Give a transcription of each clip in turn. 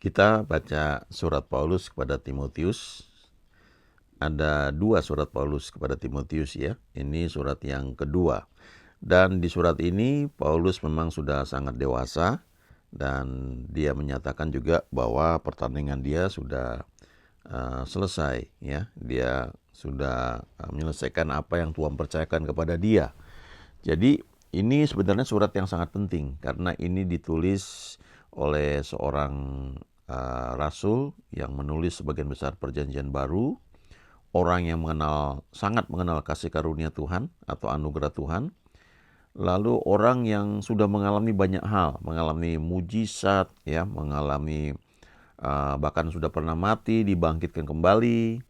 Kita baca surat Paulus kepada Timotius. Ada dua surat Paulus kepada Timotius ya. Ini surat yang kedua. Dan di surat ini Paulus memang sudah sangat dewasa dan dia menyatakan juga bahwa pertandingan dia sudah selesai ya. Dia sudah menyelesaikan apa yang Tuhan percayakan kepada dia. Jadi ini sebenarnya surat yang sangat penting karena ini ditulis oleh seorang rasul yang menulis sebagian besar perjanjian baru, orang yang sangat mengenal kasih karunia Tuhan atau anugerah Tuhan, lalu orang yang sudah mengalami banyak hal, mengalami mujizat, ya, mengalami bahkan sudah pernah mati, dibangkitkan kembali,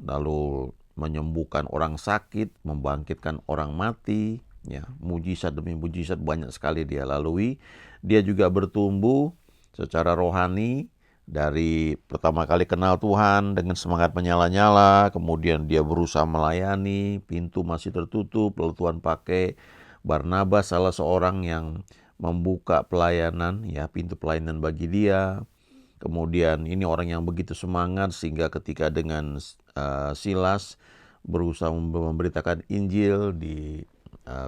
lalu menyembuhkan orang sakit, membangkitkan orang mati, ya, mujizat demi mujizat banyak sekali dia lalui. Dia juga bertumbuh secara rohani dari pertama kali kenal Tuhan dengan semangat menyala-nyala, kemudian dia berusaha melayani, pintu masih tertutup, lalu Tuhan pakai Barnabas, salah seorang yang membuka pelayanan, ya, pintu pelayanan bagi dia. Kemudian ini orang yang begitu semangat sehingga ketika dengan Silas berusaha memberitakan Injil di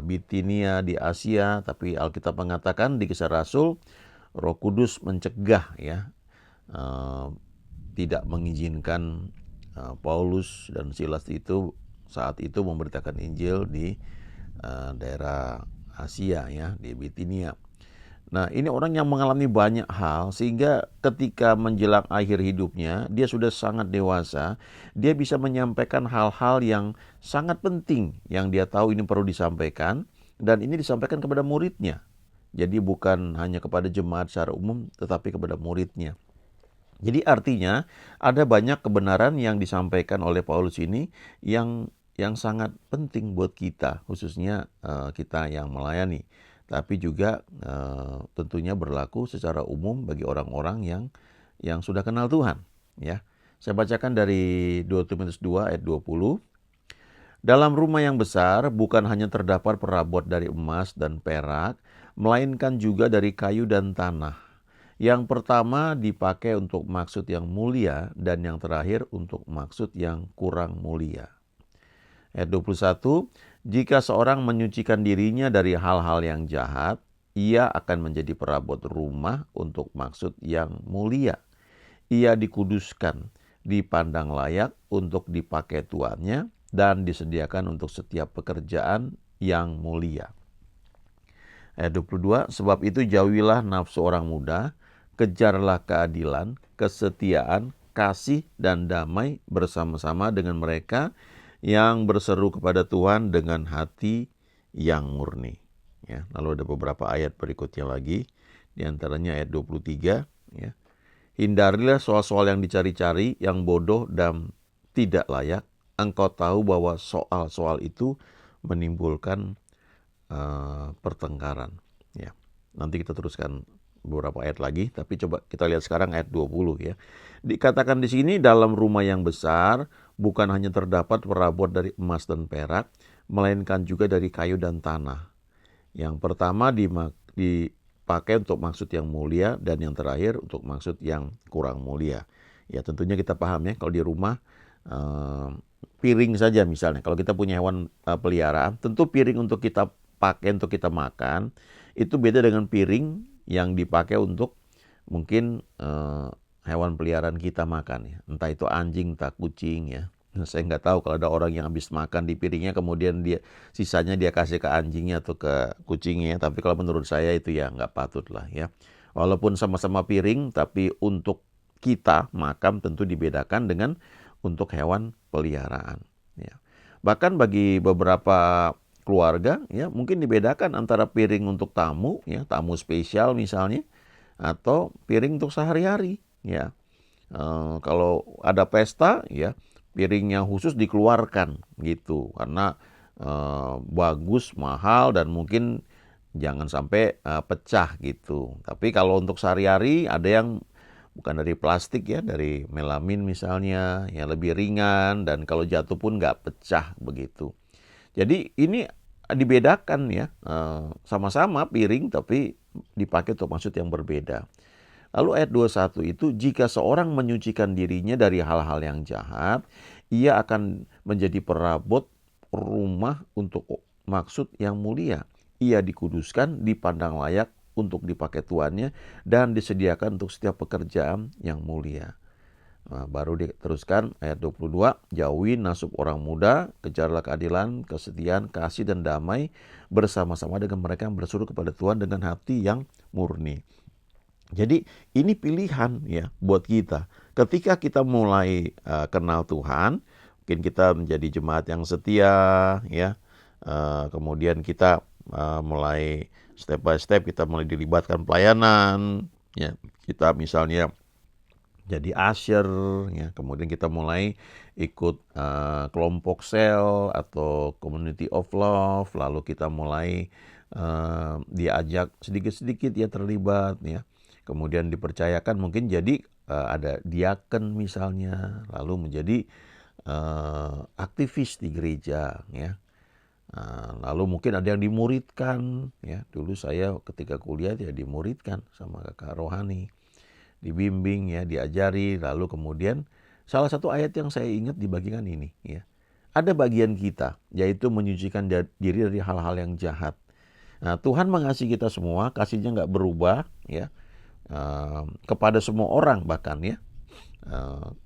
Bitinia, di Asia, tapi Alkitab mengatakan di Kisah Rasul, Roh Kudus mencegah, ya, tidak mengizinkan Paulus dan Silas itu saat itu memberitakan Injil di daerah Asia, ya, di Bitinia. Nah, ini orang yang mengalami banyak hal sehingga ketika menjelang akhir hidupnya, dia sudah sangat dewasa, dia bisa menyampaikan hal-hal yang sangat penting yang dia tahu ini perlu disampaikan dan ini disampaikan kepada muridnya. Jadi bukan hanya kepada jemaat secara umum tetapi kepada muridnya. Jadi artinya ada banyak kebenaran yang disampaikan oleh Paulus ini yang sangat penting buat kita, khususnya kita yang melayani. Tapi juga tentunya berlaku secara umum bagi orang-orang yang sudah kenal Tuhan. Ya, saya bacakan dari 2 Timotius 2 ayat 20. Dalam rumah yang besar bukan hanya terdapat perabot dari emas dan perak, melainkan juga dari kayu dan tanah. Yang pertama dipakai untuk maksud yang mulia dan yang terakhir untuk maksud yang kurang mulia. Ayat 21, jika seorang menyucikan dirinya dari hal-hal yang jahat, ia akan menjadi perabot rumah untuk maksud yang mulia. Ia dikuduskan, dipandang layak untuk dipakai tuannya, dan disediakan untuk setiap pekerjaan yang mulia. Ayat 22, sebab itu jauhilah nafsu orang muda, kejarlah keadilan, kesetiaan, kasih, dan damai bersama-sama dengan mereka yang berseru kepada Tuhan dengan hati yang murni. Ya, lalu ada beberapa ayat berikutnya lagi, di antaranya ayat 23. Ya. Hindarilah soal-soal yang dicari-cari, yang bodoh dan tidak layak. Engkau tahu bahwa soal-soal itu menimbulkan pertengkaran. Ya. Nanti kita teruskan beberapa ayat lagi, tapi coba kita lihat sekarang ayat 20 ya. Dikatakan di sini dalam rumah yang besar bukan hanya terdapat perabot dari emas dan perak, melainkan juga dari kayu dan tanah. Yang pertama dipakai untuk maksud yang mulia dan yang terakhir untuk maksud yang kurang mulia. Ya tentunya kita paham ya kalau di rumah piring saja misalnya. Kalau kita punya hewan peliharaan, tentu piring untuk kita pakai untuk kita makan itu beda dengan piring yang dipakai untuk mungkin hewan peliharaan kita makan ya. Entah itu anjing, entah kucing ya. Nah, saya nggak tahu kalau ada orang yang habis makan di piringnya kemudian sisanya dia kasih ke anjingnya atau ke kucingnya. Tapi kalau menurut saya itu ya nggak patut lah ya. Walaupun sama-sama piring tapi untuk kita makan tentu dibedakan dengan untuk hewan peliharaan. Ya. Bahkan bagi beberapa keluarga ya mungkin dibedakan antara piring untuk tamu ya, tamu spesial misalnya atau piring untuk sehari-hari ya. Kalau ada pesta ya piringnya khusus dikeluarkan gitu karena bagus, mahal dan mungkin jangan sampai pecah gitu. Tapi kalau untuk sehari-hari ada yang bukan dari plastik ya, dari melamin misalnya, yang lebih ringan dan kalau jatuh pun nggak pecah begitu. Jadi ini dibedakan ya, sama-sama piring tapi dipakai untuk maksud yang berbeda. Lalu ayat 21 itu, jika seorang menyucikan dirinya dari hal-hal yang jahat, ia akan menjadi perabot rumah untuk maksud yang mulia. Ia dikuduskan, dipandang layak untuk dipakai tuannya, dan disediakan untuk setiap pekerjaan yang mulia. Nah, baru diteruskan ayat 22, jauhi nasib orang muda, kejarlah keadilan, kesetiaan, kasih, dan damai bersama-sama dengan mereka yang berseru kepada Tuhan dengan hati yang murni. Jadi ini pilihan ya buat kita. Ketika kita mulai kenal Tuhan, mungkin kita menjadi jemaat yang setia ya. Kemudian kita mulai step by step kita mulai dilibatkan pelayanan ya. Kita misalnya jadi usher ya, kemudian kita mulai ikut kelompok sel atau community of love, lalu kita mulai diajak sedikit-sedikit ya terlibat ya, kemudian dipercayakan mungkin jadi ada diaken misalnya, lalu menjadi aktivis di gereja ya. Lalu mungkin ada yang dimuridkan ya, dulu saya ketika kuliah ya dimuridkan sama kakak rohani, dibimbing ya, diajari, lalu kemudian salah satu ayat yang saya ingat dibagikan ini ya. Ada bagian kita yaitu menyucikan diri dari hal-hal yang jahat. Nah, Tuhan mengasihi kita semua, kasihnya nggak berubah ya, kepada semua orang bahkan ya.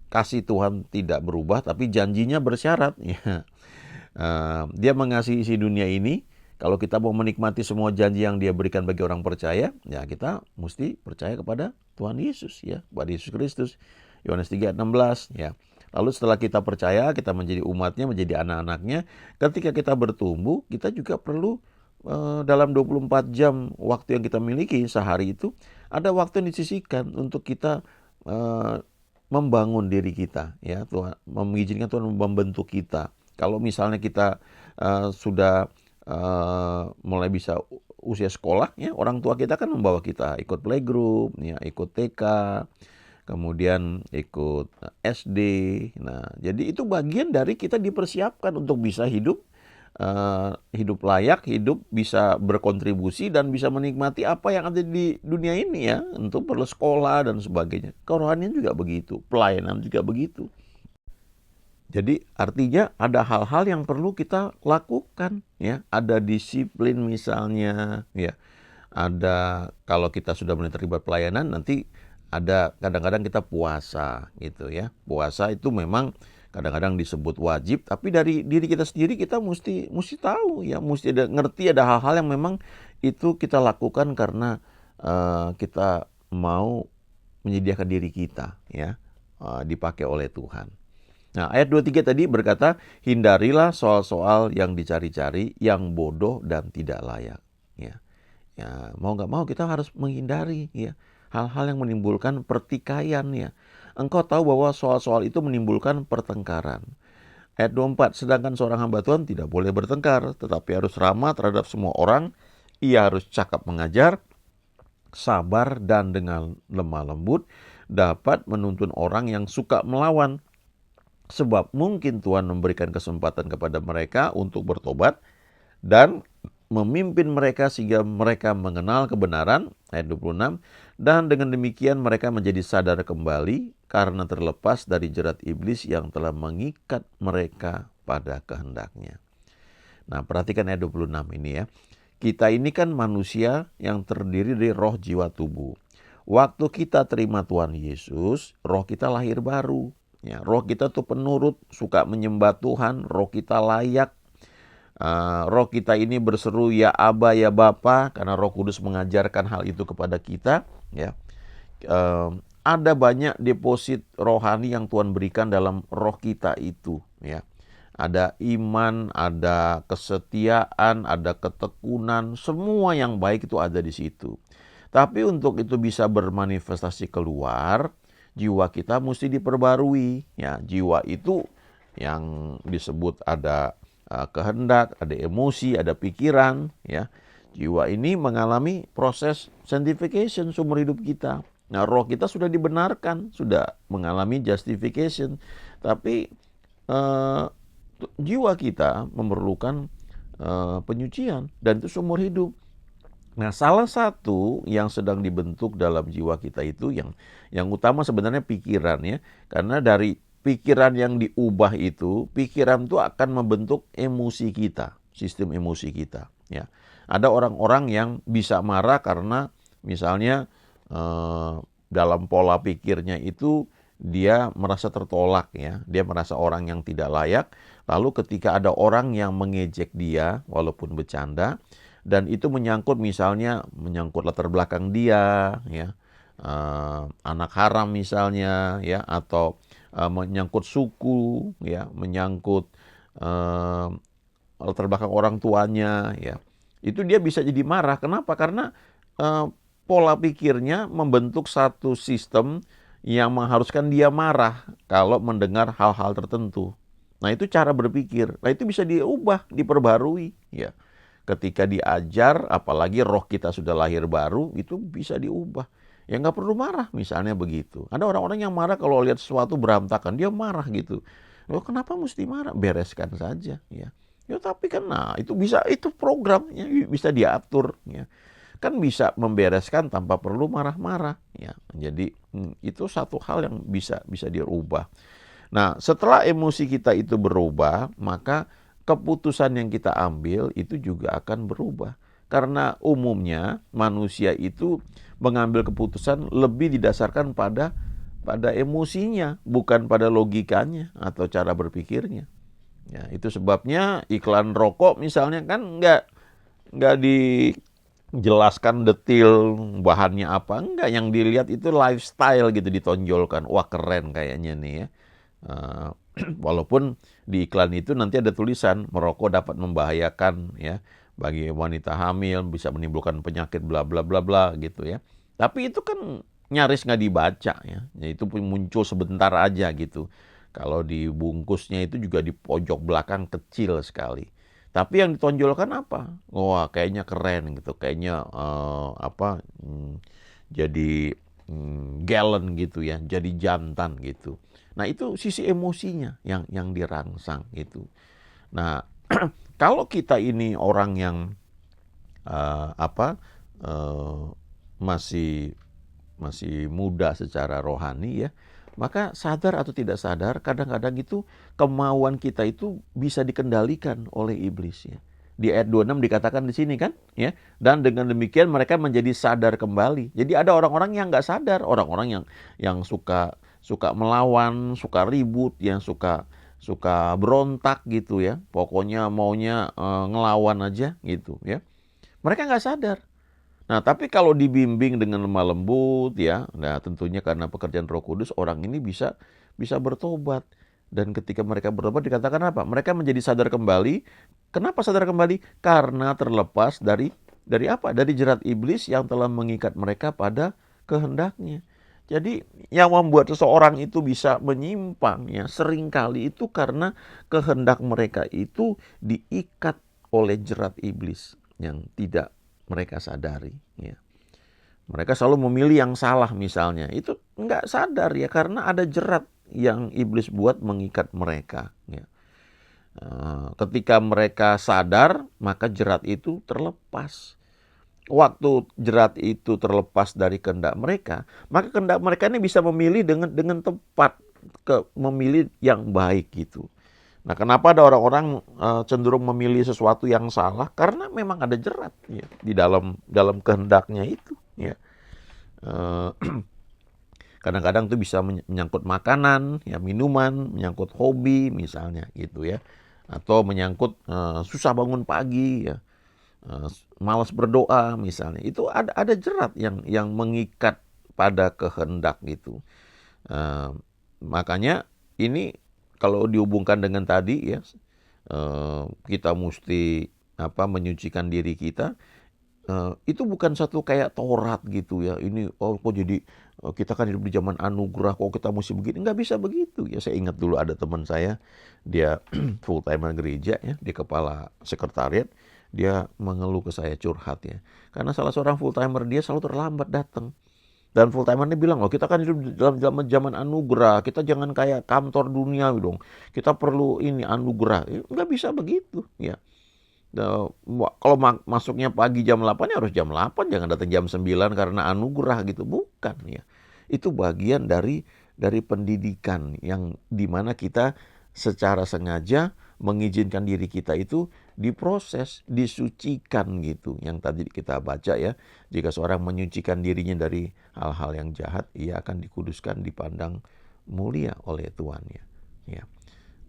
Kasih Tuhan tidak berubah, tapi janjinya bersyarat ya. Dia mengasihi isi dunia ini. Kalau kita mau menikmati semua janji yang dia berikan bagi orang percaya, ya kita mesti percaya kepada Tuhan Yesus ya, kepada Yesus Kristus. Yohanes 3 ayat 16 ya. Lalu setelah kita percaya, kita menjadi umatnya, menjadi anak-anaknya. Ketika kita bertumbuh, kita juga perlu dalam 24 jam waktu yang kita miliki sehari itu, ada waktu yang disisihkan untuk kita membangun diri kita ya. Tuhan mengizinkan Tuhan membentuk kita. Kalau misalnya kita sudah mulai bisa usia sekolah ya, orang tua kita kan membawa kita ikut playgroup ya, ikut TK, kemudian ikut SD. Nah, jadi itu bagian dari kita dipersiapkan untuk bisa hidup layak, hidup bisa berkontribusi dan bisa menikmati apa yang ada di dunia ini ya, untuk perlu sekolah dan sebagainya. Kerohanian juga begitu, pelayanan juga begitu. Jadi artinya ada hal-hal yang perlu kita lakukan ya, ada disiplin misalnya ya. Ada kalau kita sudah mulai terlibat pelayanan nanti ada kadang-kadang kita puasa gitu ya. Puasa itu memang kadang-kadang disebut wajib, tapi dari diri kita sendiri kita mesti tahu ya, mesti ngerti ada hal-hal yang memang itu kita lakukan karena kita mau menyediakan diri kita ya, dipakai oleh Tuhan. Nah, ayat 23 tadi berkata, hindarilah soal-soal yang dicari-cari, yang bodoh dan tidak layak. Ya, ya mau nggak mau kita harus menghindari ya hal-hal yang menimbulkan pertikaian ya. Engkau tahu bahwa soal-soal itu menimbulkan pertengkaran. Ayat 24, sedangkan seorang hamba Tuhan tidak boleh bertengkar, tetapi harus ramah terhadap semua orang. Ia harus cakap mengajar, sabar dan dengan lemah lembut, dapat menuntun orang yang suka melawan. Sebab mungkin Tuhan memberikan kesempatan kepada mereka untuk bertobat dan memimpin mereka sehingga mereka mengenal kebenaran, ayat 26, dan dengan demikian mereka menjadi sadar kembali karena terlepas dari jerat iblis yang telah mengikat mereka pada kehendaknya. Nah, perhatikan ayat 26 ini ya. Kita ini kan manusia yang terdiri dari roh, jiwa, tubuh. Waktu kita terima Tuhan Yesus, roh kita lahir baru. Ya, roh kita tuh penurut, suka menyembah Tuhan, roh kita layak. Roh kita ini berseru ya Aba ya Bapa, karena Roh Kudus mengajarkan hal itu kepada kita. Ya, ada banyak deposit rohani yang Tuhan berikan dalam roh kita itu. Ya, ada iman, ada kesetiaan, ada ketekunan, semua yang baik itu ada di situ. Tapi untuk itu bisa bermanifestasi keluar, jiwa kita mesti diperbarui ya. Jiwa itu yang disebut ada kehendak, ada emosi, ada pikiran ya. Jiwa ini mengalami proses sanctification seumur hidup kita. Nah, roh kita sudah dibenarkan, sudah mengalami justification, tapi jiwa kita memerlukan penyucian dan itu seumur hidup. Nah, salah satu yang sedang dibentuk dalam jiwa kita itu yang utama sebenarnya pikiran ya. Karena dari pikiran yang diubah itu, pikiran itu akan membentuk emosi kita, sistem emosi kita ya. Ada orang-orang yang bisa marah karena misalnya eh, dalam pola pikirnya itu dia merasa tertolak ya. Dia merasa orang yang tidak layak. Lalu ketika ada orang yang mengejek dia walaupun bercanda, dan itu menyangkut misalnya menyangkut latar belakang dia ya, anak haram misalnya ya, atau menyangkut suku ya, menyangkut eh, latar belakang orang tuanya ya, itu dia bisa jadi marah. Kenapa? Karena eh, pola pikirnya membentuk satu sistem yang mengharuskan dia marah kalau mendengar hal-hal tertentu. Nah, itu cara berpikir. Nah, itu bisa diubah, diperbarui ya. Ketika diajar, apalagi roh kita sudah lahir baru, itu bisa diubah. Ya nggak perlu marah, misalnya begitu. Ada orang-orang yang marah kalau lihat sesuatu berantakan, dia marah gitu. Loh, kenapa mesti marah? Bereskan saja ya. Ya tapi kan, nah itu bisa, itu programnya bisa diatur ya. Kan bisa membereskan tanpa perlu marah-marah ya. Jadi itu satu hal yang bisa bisa dirubah. Nah, setelah emosi kita itu berubah, maka keputusan yang kita ambil itu juga akan berubah. Karena umumnya manusia itu mengambil keputusan lebih didasarkan pada emosinya, bukan pada logikanya atau cara berpikirnya. Ya, itu sebabnya iklan rokok misalnya kan nggak dijelaskan detail bahannya apa, enggak, yang dilihat itu lifestyle gitu ditonjolkan. Wah, keren kayaknya nih ya. Uh, Walaupun di iklan itu nanti ada tulisan merokok dapat membahayakan ya bagi wanita hamil, bisa menimbulkan penyakit bla bla bla bla gitu ya. Tapi itu kan nyaris nggak dibaca ya. Ya itu pun muncul sebentar aja gitu. Kalau dibungkusnya itu juga di pojok belakang kecil sekali. Tapi yang ditonjolkan apa? Wah, kayaknya keren gitu. Kayaknya jadi galon gitu ya, jadi jantan gitu. Nah, itu sisi emosinya yang dirangsang gitu. Nah, kalau kita ini orang yang uh, apa uh, masih masih muda secara rohani ya, maka sadar atau tidak sadar kadang-kadang itu kemauan kita itu bisa dikendalikan oleh iblis ya. Di ayat 26 dikatakan di sini kan ya, dan dengan demikian mereka menjadi sadar kembali. Jadi ada orang-orang yang nggak sadar, orang-orang yang suka suka melawan, suka ribut, yang suka suka berontak gitu ya. Pokoknya maunya ngelawan aja gitu ya. Mereka nggak sadar. Nah, tapi kalau dibimbing dengan lemah lembut ya, nah tentunya karena pekerjaan Roh Kudus orang ini bisa bisa bertobat. Dan ketika mereka bertobat dikatakan apa? Mereka menjadi sadar kembali. Kenapa sadar kembali? Karena terlepas dari apa? Dari jerat iblis yang telah mengikat mereka pada kehendaknya. Jadi yang membuat seseorang itu bisa menyimpang ya seringkali itu karena kehendak mereka itu diikat oleh jerat iblis yang tidak mereka sadari ya. Mereka selalu memilih yang salah misalnya. Itu nggak sadar ya karena ada jerat yang iblis buat mengikat mereka ya. Ketika mereka sadar, maka jerat itu terlepas. Waktu jerat itu terlepas dari kehendak mereka, maka kehendak mereka ini bisa memilih dengan tepat, memilih yang baik gitu. Nah, kenapa ada orang-orang cenderung memilih sesuatu yang salah? Karena memang ada jerat ya, di dalam kehendaknya itu. Ya. Kadang-kadang itu bisa menyangkut makanan, ya minuman, menyangkut hobi misalnya gitu ya, atau menyangkut susah bangun pagi ya, malas berdoa misalnya. Itu ada jerat yang mengikat pada kehendak gitu. Makanya ini kalau dihubungkan dengan tadi ya, kita mesti menyucikan diri kita. Itu bukan satu kayak Taurat gitu ya. Ini kok jadi kita kan hidup di zaman anugerah, kok kita mesti begini. Nggak bisa begitu ya. Saya ingat dulu ada teman saya, dia full timer gereja ya, di kepala sekretariat. Dia mengeluh ke saya, curhat ya. Karena salah seorang full timer dia selalu terlambat datang. Dan full timer ini bilang, loh kita kan hidup dalam zaman anugerah, kita jangan kayak kantor dunia dong. Kita perlu ini anugerah. Nggak bisa begitu ya. Kalau masuknya pagi jam 8 ya harus jam 8, jangan datang jam 9 karena anugerah gitu, bukan ya. Itu bagian dari pendidikan yang dimana kita secara sengaja mengizinkan diri kita itu diproses, disucikan gitu. Yang tadi kita baca ya, jika seorang menyucikan dirinya dari hal-hal yang jahat, ia akan dikuduskan, dipandang mulia oleh Tuhan ya. Ya.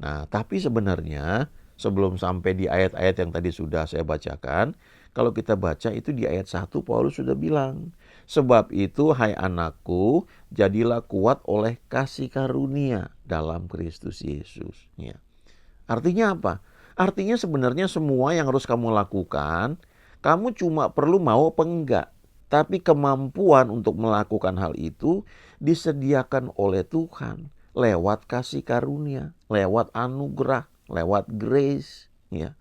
Nah, tapi sebenarnya sebelum sampai di ayat-ayat yang tadi sudah saya bacakan, kalau kita baca itu di ayat 1 Paulus sudah bilang, sebab itu hai anakku, jadilah kuat oleh kasih karunia dalam Kristus Yesus. Ya. Artinya apa? Artinya sebenarnya semua yang harus kamu lakukan, kamu cuma perlu mau apa enggak. Tapi kemampuan untuk melakukan hal itu disediakan oleh Tuhan lewat kasih karunia, lewat anugerah, lewat grace. Ya,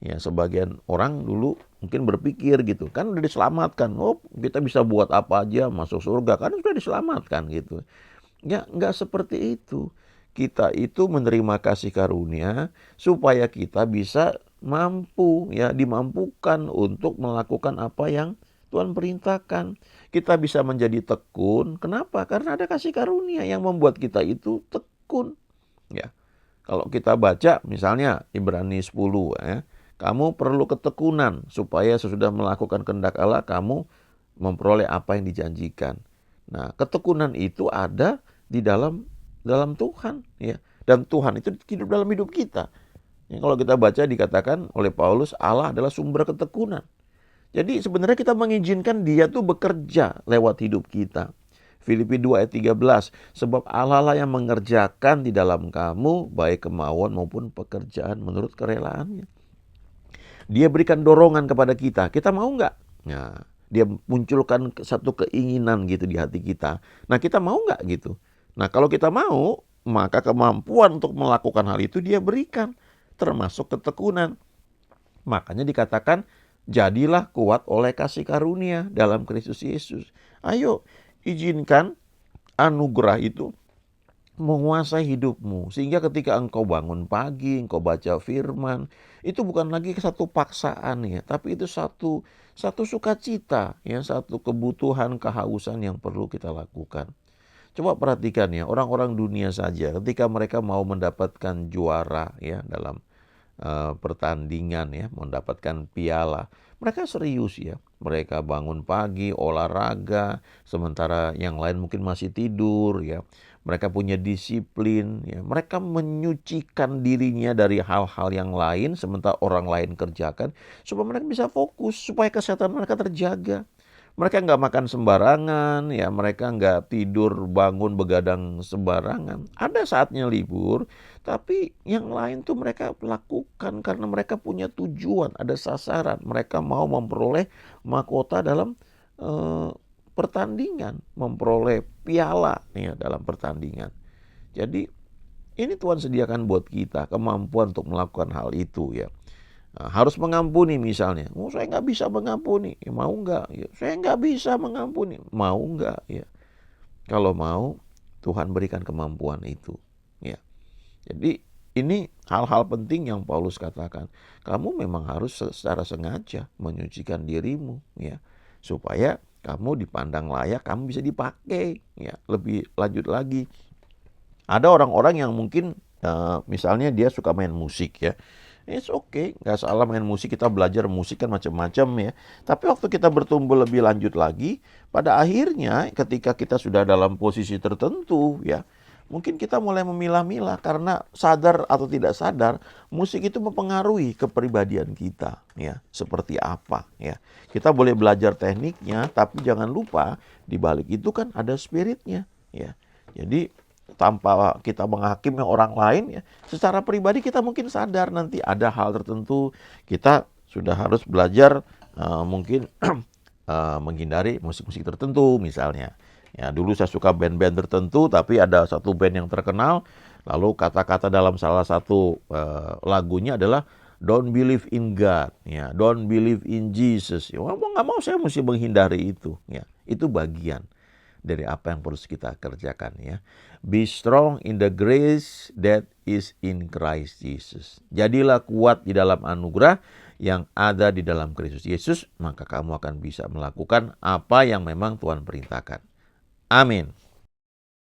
ya sebagian orang dulu mungkin berpikir gitu, kan udah diselamatkan, oh kita bisa buat apa aja masuk surga, kan sudah diselamatkan gitu. Ya, nggak seperti itu. Kita itu menerima kasih karunia supaya kita bisa mampu, ya, dimampukan untuk melakukan apa yang Tuhan perintahkan. Kita bisa menjadi tekun. Kenapa? Karena ada kasih karunia yang membuat kita itu tekun. Ya. Kalau kita baca misalnya Ibrani 10, ya, kamu perlu ketekunan supaya sesudah melakukan kehendak Allah kamu memperoleh apa yang dijanjikan. Nah, ketekunan itu ada di dalam Tuhan, ya. Dan Tuhan itu hidup dalam hidup kita. Ya, kalau kita baca dikatakan oleh Paulus, Allah adalah sumber ketekunan. Jadi sebenarnya kita mengizinkan dia tuh bekerja lewat hidup kita. Filipi 2 ayat 13, sebab Allah lah yang mengerjakan di dalam kamu baik kemauan maupun pekerjaan menurut kerelaannya. Dia berikan dorongan kepada kita mau nggak? Nah, dia munculkan satu keinginan gitu di hati kita. Nah, kita mau nggak gitu? Nah, kalau kita mau, maka kemampuan untuk melakukan hal itu dia berikan, termasuk ketekunan. Makanya dikatakan, jadilah kuat oleh kasih karunia dalam Kristus Yesus. Ayo, izinkan anugerah itu menguasai hidupmu. Sehingga ketika engkau bangun pagi, engkau baca firman, itu bukan lagi satu paksaan ya, tapi itu satu sukacita, ya, satu kebutuhan, kehausan yang perlu kita lakukan. Coba perhatikan ya, orang-orang dunia saja ketika mereka mau mendapatkan juara ya dalam pertandingan ya, mendapatkan piala. Mereka serius ya. Mereka bangun pagi, olahraga, sementara yang lain mungkin masih tidur ya. Mereka punya disiplin ya. Mereka menyucikan dirinya dari hal-hal yang lain sementara orang lain kerjakan supaya mereka bisa fokus, supaya kesehatan mereka terjaga. Mereka nggak makan sembarangan, ya mereka nggak tidur bangun begadang sembarangan. Ada saatnya libur, tapi yang lain tuh mereka lakukan karena mereka punya tujuan, ada sasaran. Mereka mau memperoleh mahkota dalam pertandingan, memperoleh piala ya dalam pertandingan. Jadi ini Tuhan sediakan buat kita kemampuan untuk melakukan hal itu ya. Nah, harus mengampuni misalnya. Oh, saya nggak bisa mengampuni. Ya, mau nggak? Ya, saya nggak bisa mengampuni. Mau nggak? Ya. Kalau mau, Tuhan berikan kemampuan itu. Ya. Jadi ini hal-hal penting yang Paulus katakan. Kamu memang harus secara sengaja menyucikan dirimu, ya, supaya kamu dipandang layak, kamu bisa dipakai. Ya. Lebih lanjut lagi, ada orang-orang yang mungkin misalnya dia suka main musik ya. It's okay, nggak salah main musik, kita belajar musik kan macam-macam ya. Tapi waktu kita bertumbuh lebih lanjut lagi, pada akhirnya ketika kita sudah dalam posisi tertentu ya, mungkin kita mulai memilah-milah karena sadar atau tidak sadar, musik itu mempengaruhi kepribadian kita ya, seperti apa ya. Kita boleh belajar tekniknya, tapi jangan lupa di balik itu kan ada spiritnya ya. Jadi tanpa kita menghakimi orang lain ya, secara pribadi kita mungkin sadar nanti ada hal tertentu kita sudah harus belajar mungkin menghindari musik-musik tertentu misalnya. Ya, dulu saya suka band-band tertentu tapi ada satu band yang terkenal, lalu kata-kata dalam salah satu lagunya adalah don't believe in God, ya, don't believe in Jesus. Ya, mau nggak mau saya mesti menghindari itu, ya. Itu bagian dari apa yang harus kita kerjakan ya. Be strong in the grace that is in Christ Jesus. Jadilah kuat di dalam anugerah yang ada di dalam Kristus Yesus, maka kamu akan bisa melakukan apa yang memang Tuhan perintahkan. Amin.